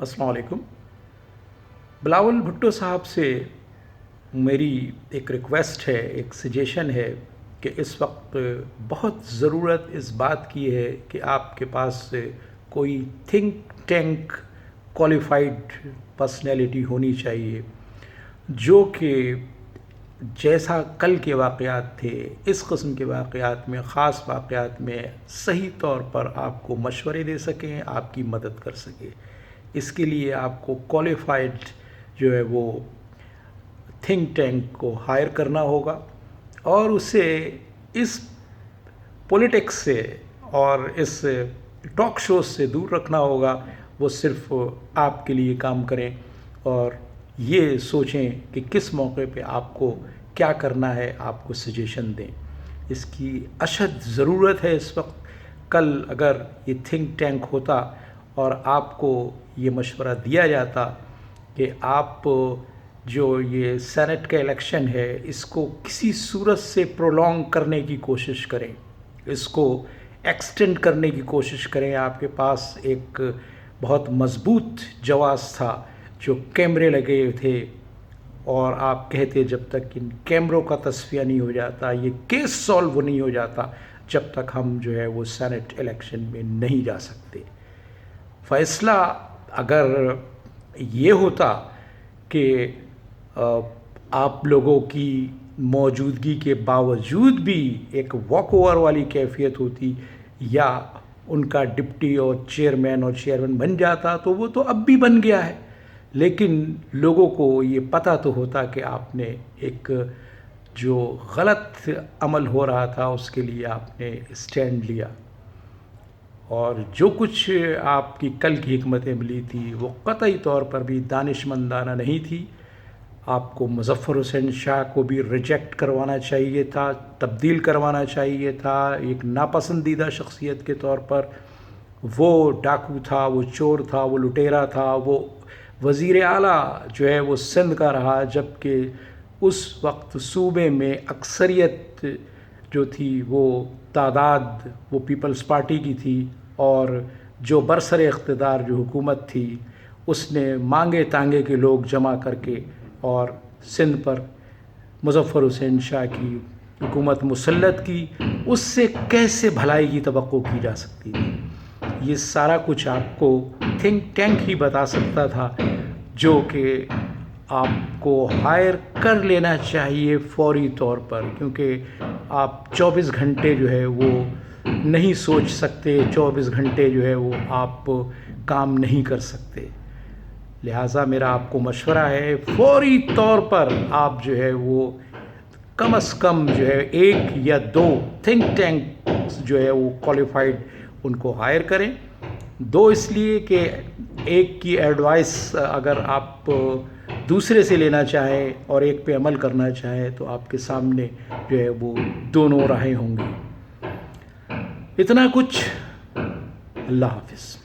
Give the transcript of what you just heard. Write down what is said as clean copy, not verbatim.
السلام علیکم۔ بلاول بھٹو صاحب سے میری ایک ریکویسٹ ہے، ایک سجیشن ہے کہ اس وقت بہت ضرورت اس بات کی ہے کہ آپ کے پاس کوئی تھنک ٹینک کوالیفائڈ پرسنالٹی ہونی چاہیے جو کہ جیسا کل کے واقعات تھے اس قسم کے واقعات میں، خاص واقعات میں صحیح طور پر آپ کو مشورے دے سکیں، آپ کی مدد کر سکے۔ اس کے لیے آپ کو کوالیفائڈ جو ہے وہ تھنک ٹینک کو ہائر کرنا ہوگا اور اسے اس پولیٹکس سے اور اس ٹاک شوز سے دور رکھنا ہوگا۔ وہ صرف آپ کے لیے کام کریں اور یہ سوچیں کہ کس موقع پہ آپ کو کیا کرنا ہے، آپ کو سجیشن دیں۔ اس کی اشد ضرورت ہے اس وقت۔ کل اگر یہ تھنک ٹینک ہوتا اور آپ کو یہ مشورہ دیا جاتا کہ آپ جو یہ سینٹ کا الیکشن ہے اس کو کسی صورت سے پرولونگ کرنے کی کوشش کریں، اس کو ایکسٹینڈ کرنے کی کوشش کریں۔ آپ کے پاس ایک بہت مضبوط جواز تھا، جو کیمرے لگے تھے، اور آپ کہتے جب تک ان کیمروں کا تصفیہ نہیں ہو جاتا، یہ کیس سالو نہیں ہو جاتا، جب تک ہم جو ہے وہ سینٹ الیکشن میں نہیں جا سکتے۔ فیصلہ اگر یہ ہوتا کہ آپ لوگوں کی موجودگی کے باوجود بھی ایک واک اوور والی کیفیت ہوتی یا ان کا ڈپٹی اور چیئرمین اور چیئرمین بن جاتا، تو وہ تو اب بھی بن گیا ہے، لیکن لوگوں کو یہ پتہ تو ہوتا کہ آپ نے ایک جو غلط عمل ہو رہا تھا اس کے لیے آپ نے اسٹینڈ لیا، اور جو کچھ آپ کی کل کی حکمت عملی تھی وہ قطعی طور پر بھی دانشمندانہ نہیں تھی۔ آپ کو مظفر حسین شاہ کو بھی ریجیکٹ کروانا چاہیے تھا، تبدیل کروانا چاہیے تھا ایک ناپسندیدہ شخصیت کے طور پر۔ وہ ڈاکو تھا، وہ چور تھا، وہ لٹیرا تھا، وہ وزیر اعلیٰ جو ہے وہ سندھ کا رہا، جبکہ اس وقت صوبے میں اکثریت جو تھی وہ تعداد وہ پیپلز پارٹی کی تھی، اور جو برسر اقتدار جو حکومت تھی اس نے مانگے تانگے کے لوگ جمع کر کے اور سندھ پر مظفر حسین شاہ کی حکومت مسلط کی۔ اس سے کیسے بھلائی کی توقع کی جا سکتی تھی؟ یہ سارا کچھ آپ کو تھنک ٹینک ہی بتا سکتا تھا، جو کہ آپ کو ہائر کر لینا چاہیے فوری طور پر، کیونکہ آپ 24 گھنٹے جو ہے وہ نہیں سوچ سکتے، 24 گھنٹے جو ہے وہ آپ کام نہیں کر سکتے۔ لہٰذا میرا آپ کو مشورہ ہے فوری طور پر آپ جو ہے وہ کم از کم جو ہے 1 یا 2 تھنک ٹینک جو ہے وہ کوالیفائڈ ان کو ہائر کریں۔ 2 اس لیے کہ ایک کی ایڈوائس اگر آپ دوسرے سے لینا چاہیں اور ایک پہ عمل کرنا چاہیں تو آپ کے سامنے جو ہے وہ دونوں راہیں ہوں گی۔ اتنا کچھ۔ اللہ حافظ۔